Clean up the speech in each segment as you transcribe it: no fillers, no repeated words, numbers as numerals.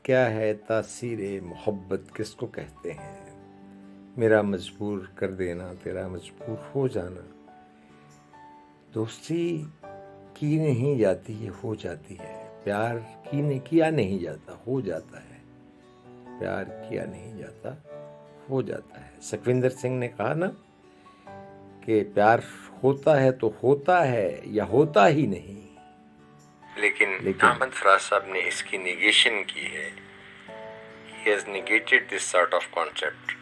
کیا ہے تاثیر محبت کس کو کہتے ہیں؟ میرا مجبور کر دینا، تیرا مجبور ہو جانا۔ دوستی کی نہیں جاتی ہے، ہو جاتی ہے۔ پیار کیا نہیں جاتا، ہو جاتا ہے۔ پیار کیا نہیں جاتا، ہو جاتا ہے۔ سکھوندر سنگھ نے کہا نا کہ پیار ہوتا ہے تو ہوتا ہے یا ہوتا ہی نہیں، لیکن احمد فراز صاحب نے اس کی نیگیشن کی ہے۔ He has negated this sort of concept۔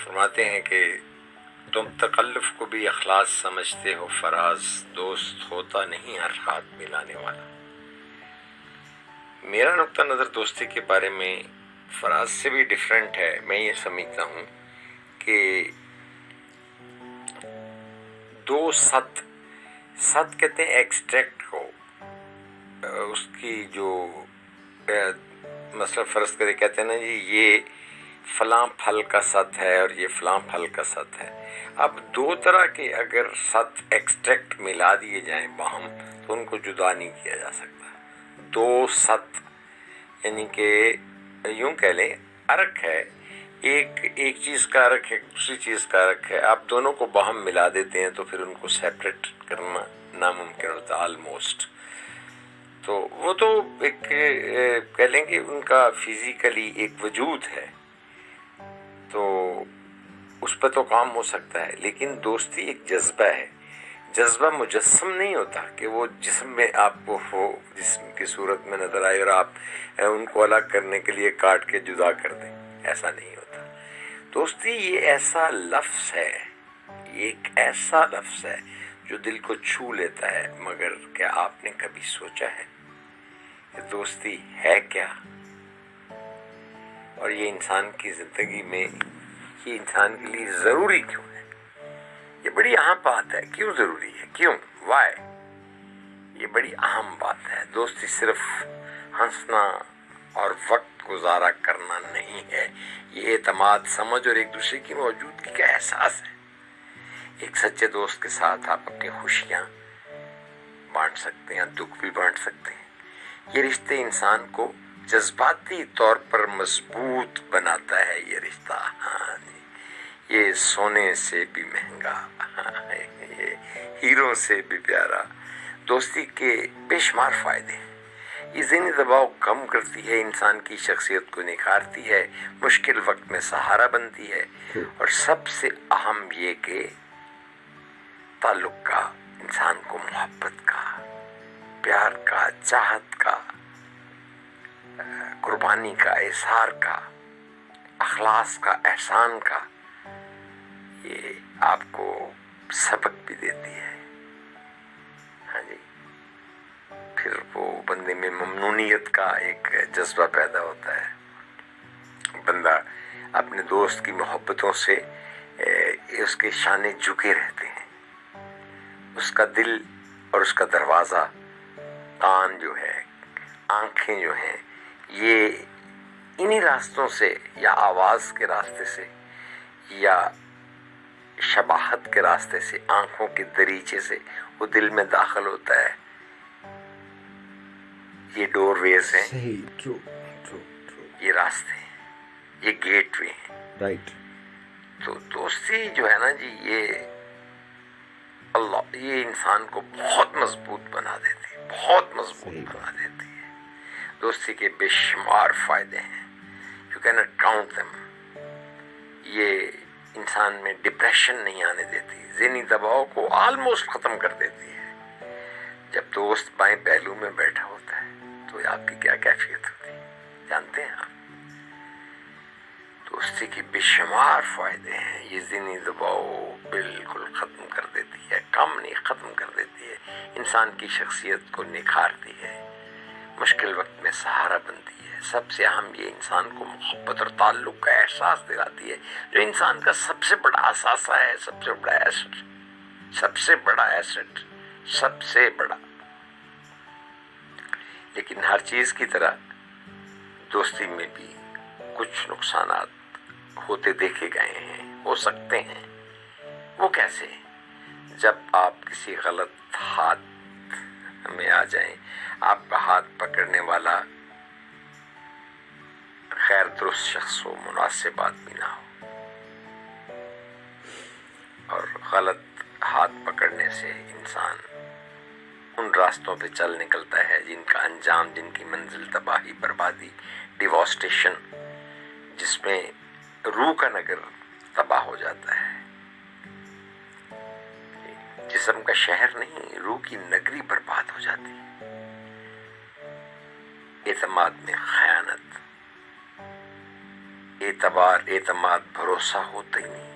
فرماتے ہیں کہ تم تکلف کو بھی اخلاص سمجھتے ہو فراز، دوست ہوتا نہیں ہر ہاتھ ملانے والا۔ میرا نقطہ نظر دوستی کے بارے میں فراز سے بھی ڈیفرنٹ ہے۔ میں یہ سمجھتا ہوں کہ دو ست کہتے ہیں ایکسٹریکٹ کو، اس کی جو مثلا فرض کرے کہتے ہیں نا جی یہ فلاں پھل کا ست ہے اور یہ فلاں پھل کا ست ہے۔ اب دو طرح کے اگر ست ایکسٹریکٹ ملا دیے جائیں باہم تو ان کو جدا نہیں کیا جا سکتا۔ دو ست یعنی کہ یوں کہہ لیں ارک ہے، ایک چیز کا ارک ہے، دوسری چیز کا ارک ہے، آپ دونوں کو باہم ملا دیتے ہیں تو پھر ان کو سیپریٹ کرنا ناممکن ہوتا آلموسٹ۔ تو وہ تو ایک کہہ لیں کہ ان کا فزیکلی ایک وجود ہے، تو اس پہ تو کام ہو سکتا ہے، لیکن دوستی ایک جذبہ ہے۔ جذبہ مجسم نہیں ہوتا کہ وہ جسم میں آپ کو ہو، جسم کی صورت میں نظر آئے اور آپ ان کو الگ کرنے کے لیے کاٹ کے جدا کر دیں، ایسا نہیں ہوتا۔ دوستی یہ ایسا لفظ ہے، یہ ایک ایسا لفظ ہے جو دل کو چھو لیتا ہے، مگر کیا آپ نے کبھی سوچا ہے کہ دوستی ہے کیا؟ اور یہ انسان کی زندگی میں یہ انسان کے لیے ضروری کیوں ہے؟ یہ بڑی اہم بات ہے۔ کیوں ضروری ہے؟ کیوں؟ وائی؟ یہ بڑی اہم بات ہے۔ دوستی صرف ہنسنا اور وقت گزارا کرنا نہیں ہے، یہ اعتماد، سمجھ اور ایک دوسرے کی موجودگی کا احساس ہے۔ ایک سچے دوست کے ساتھ آپ اپنی خوشیاں بانٹ سکتے ہیں، دکھ بھی بانٹ سکتے ہیں۔ یہ رشتے انسان کو جذباتی طور پر مضبوط بناتا ہے۔ یہ رشتہ یہ سونے سے بھی مہنگا، یہ ہیروں سے بھی پیارا۔ دوستی کے بے شمار فائدے ہیں۔ یہ ذہنی دباؤ کم کرتی ہے، انسان کی شخصیت کو نکھارتی ہے، مشکل وقت میں سہارا بنتی ہے، اور سب سے اہم یہ کہ تعلق کا، انسان کو محبت کا، پیار کا، چاہت کا، قربانی کا، اظہار کا، اخلاص کا، احسان کا، یہ آپ کو سبق بھی دیتی ہے۔ ہاں جی، پھر وہ بندے میں ممنونیت کا ایک جذبہ پیدا ہوتا ہے۔ بندہ اپنے دوست کی محبتوں سے اس کے شانے جھکے رہتے ہیں۔ اس کا دل اور اس کا دروازہ، کان جو ہے، آنکھیں جو ہیں، یہ انہی راستوں سے یا آواز کے راستے سے یا شباہت کے راستے سے، آنکھوں کے دریچے سے وہ دل میں داخل ہوتا ہے۔ یہ ڈور ویز ہیں، یہ راستے ہیں، یہ گیٹ وے ہیں۔ رائٹ۔ تو دوستی جو ہے نا جی، یہ انسان کو بہت مضبوط بنا دیتی ہے، بہت مضبوط بنا دیتی ہے۔ دوستی کے بے شمار فائدے ہیں، you can not count them. یہ انسان میں ڈپریشن نہیں آنے دیتی، ذہنی دباؤ کو آلموسٹ ختم کر دیتی ہے۔ جب دوست بائیں پہلو میں بیٹھا ہوتا ہے تو آپ کی کیا کیفیت ہوتی ہے جانتے ہیں آپ؟ دوستی کے بے شمار فائدے ہیں۔ یہ ذہنی دباؤ بالکل ختم کر دیتی ہے، کم نہیں ختم کر دیتی ہے، انسان کی شخصیت کو نکھارتی ہے، مشکل وقت میں سہارا بنتی ہے۔ سب سے اہم یہ انسان کو محبت اور تعلق کا احساس دلاتی ہے، جو انسان کا سب سے بڑا اثاثہ ہے، سب سے بڑا ایسٹ، سب سے بڑا ایسٹ، سب سے بڑا۔ لیکن ہر چیز کی طرح دوستی میں بھی کچھ نقصانات ہوتے دیکھے گئے ہیں، ہو سکتے ہیں۔ وہ کیسے؟ جب آپ کسی غلط ہاتھ میں آ جائیں، آپ کا ہاتھ پکڑنے والا غیر درست شخص ہو، مناسب آدمی نہ ہو، اور غلط ہاتھ پکڑنے سے انسان ان راستوں پہ چل نکلتا ہے جن کا انجام، جن کی منزل تباہی، بربادی، ڈیواسٹیشن، جس میں روح کا نگر تباہ ہو جاتا ہے، جسم کا شہر نہیں، روح کی نگری برباد ہو جاتی ہے، اعتماد میں خیانت، اعتماد بھروسہ ہوتا ہی نہیں،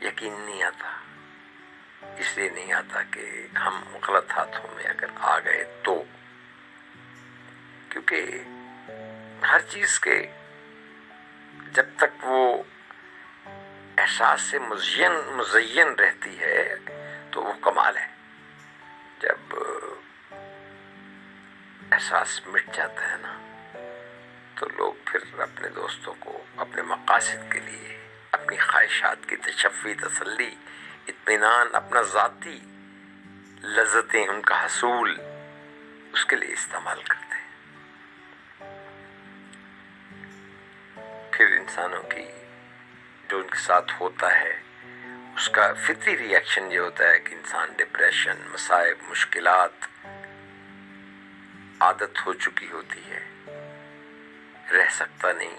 یقین نہیں آتا، اس لیے نہیں آتا کہ ہم غلط ہاتھوں میں اگر آ گئے تو، کیونکہ ہر چیز کے جب تک وہ احساس سے مزین رہتی ہے تو وہ کمال ہے، جب احساس مٹ جاتا ہے نا تو لوگ پھر اپنے دوستوں کو اپنے مقاصد کے لیے، اپنی خواہشات کی تشفی، تسلی، اطمینان، اپنا ذاتی لذتیں، ان کا حصول، اس کے لیے استعمال کرتے ہیں۔ پھر انسانوں کی جو ان کے ساتھ ہوتا ہے اس کا فطری ری ایکشن یہ ہوتا ہے کہ انسان ڈپریشن، مصائب، مشکلات عادت ہو چکی ہوتی ہے، رہ سکتا نہیں،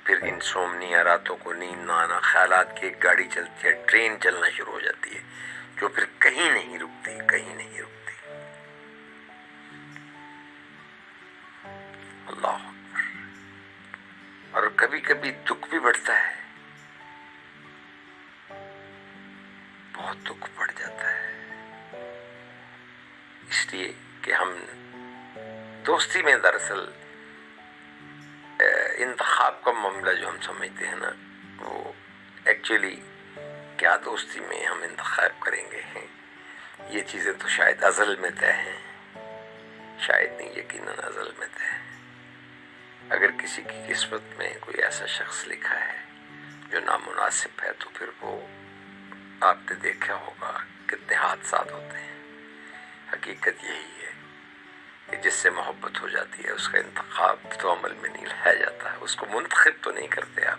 پھر انسومنیا، راتوں کو نیند نہ آنا، خیالات کی ایک گاڑی چلتی ہے، ٹرین چلنا شروع ہو جاتی ہے جو پھر کہیں نہیں رکتی، کہیں نہیں رکتی۔ اللہ اکبر۔ اور کبھی کبھی دکھ بھی بڑھتا ہے، بہت دکھ پڑ جاتا ہے، اس لیے کہ ہم دوستی میں دراصل انتخاب کا معاملہ جو ہم سمجھتے ہیں نا، وہ ایکچولی کیا دوستی میں ہم انتخاب کریں گے، یہ چیزیں تو شاید ازل میں طے ہیں، شاید نہیں، یقیناً ازل میں طے ہیں۔ اگر کسی کی قسمت میں کوئی ایسا شخص لکھا ہے جو نامناسب ہے تو پھر وہ آپ نے دیکھا ہوگا کتنے حادثات ہوتے ہیں۔ حقیقت یہی ہے کہ جس سے محبت ہو جاتی ہے اس کا انتخاب تو عمل میں نہیں لایا جاتا ہے، اس کو منتخب تو نہیں کرتے آپ۔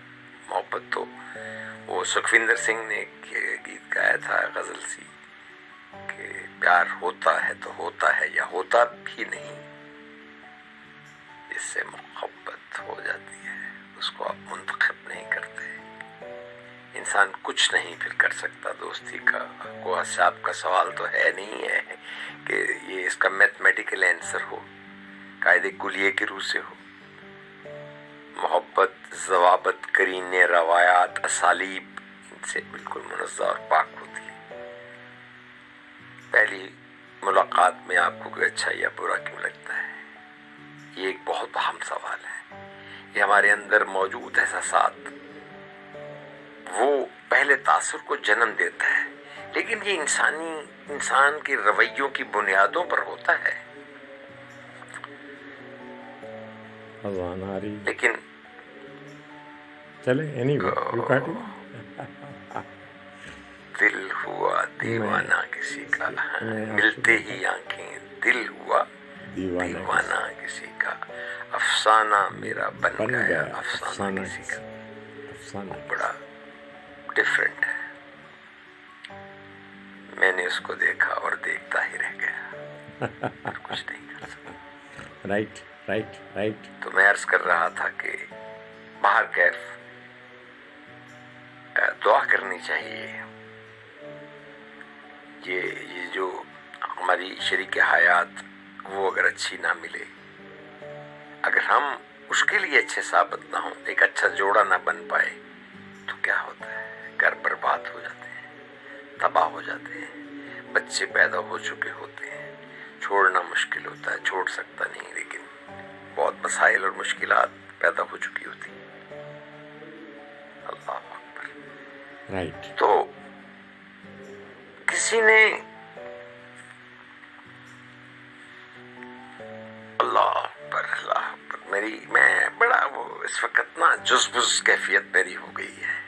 محبت تو وہ سکھوندر سنگھ نے ایک گیت گایا تھا، غزل سی، کہ پیار ہوتا ہے تو ہوتا ہے یا ہوتا بھی نہیں، جس سے محبت ہو جاتی ہے اس کو آپ منتخب نہیں کرتے۔ انسان کچھ نہیں پھر کر سکتا دوستی کا، کو حساب کا سوال تو ہے نہیں ہے کہ یہ اس کا میتھمیٹیکل آنسر ہو، قاعدے کلیے کی روح سے ہو۔ محبت ضوابط، قرینے، روایات، اسالیب ان سے بالکل منزہ اور پاک ہوتی ہے۔ پہلی ملاقات میں آپ کو کوئی اچھا یا برا کیوں لگتا ہے؟ یہ ایک بہت اہم سوال ہے۔ یہ ہمارے اندر موجود احساسات وہ پہلے تاثر کو جنم دیتا ہے، لیکن یہ انسان کے رویوں کی بنیادوں پر ہوتا ہے۔ اذان آ رہی، لیکن چلے دل ہوا دیوانہ کسی کا، ملتے ہی آنکھیں، دل ہوا دیوانہ کسی کا، افسانہ میرا بن گیا افسانہ کسی کا۔ افسانہ بڑا ڈفرینٹ ہے۔ میں نے اس کو دیکھا اور دیکھتا ہی رہ گیا، اور کچھ نہیں کر سکتا۔ رائٹ۔ تو میں عرض کر رہا تھا کہ باہر کیف دعا کرنی چاہیے۔ یہ جو ہماری شریک حیات وہ اگر اچھی نہ ملے، اگر ہم اس کے لیے اچھے ثابت نہ ہوں، ایک اچھا جوڑا نہ بن پائے تو کیا ہوتا ہے؟ گھر برباد ہو جاتے ہیں، تباہ ہو جاتے ہیں، بچے پیدا ہو چکے ہوتے ہیں، چھوڑنا مشکل ہوتا ہے، چھوڑ سکتا نہیں، لیکن بہت مسائل اور مشکلات پیدا ہو چکی ہوتی ہیں۔ اللہ اکبر۔ رائٹ۔ تو کسی نے اللہ اکبر میں بڑا وہ اس وقت نا جزبز کیفیت میری ہو گئی ہے،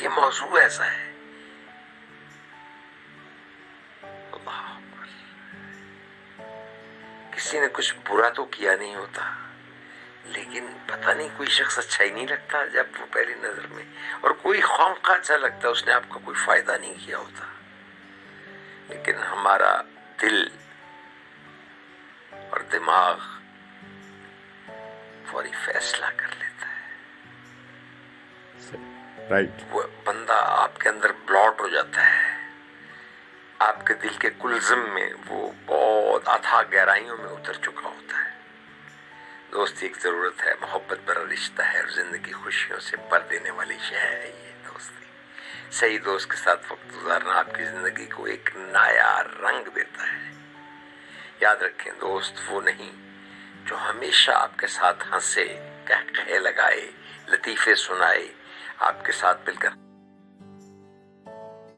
یہ موضوع ایسا ہے۔ اللہ اکبر۔ کسی نے کچھ برا تو کیا نہیں ہوتا، لیکن پتہ نہیں کوئی شخص اچھا ہی نہیں لگتا جب وہ پہلی نظر میں، اور کوئی خواہ اچھا لگتا ہے، اس نے آپ کا کوئی فائدہ نہیں کیا ہوتا، لیکن ہمارا دل اور دماغ فوری فیصلہ کر لیتا ہے. رائٹ. وہ بندہ آپ کے اندر بلاٹ ہو جاتا ہے، آپ کے دل کے کلزم میں وہ بہت اتھاہ گہرائیوں میں اتر چکا ہوتا ہے. دوستی ایک ضرورت ہے، محبت بڑا رشتہ ہے، اور زندگی خوشیوں سے بھر دینے والی شے ہے یہ دوستی. صحیح دوست کے ساتھ وقت گزارنا آپ کی زندگی کو ایک نیا رنگ دیتا ہے. یاد رکھیں، دوست وہ نہیں جو ہمیشہ آپ کے ساتھ ہنسے، قہقہے لگائے، لطیفے سنائے، آپ کے ساتھ مل کر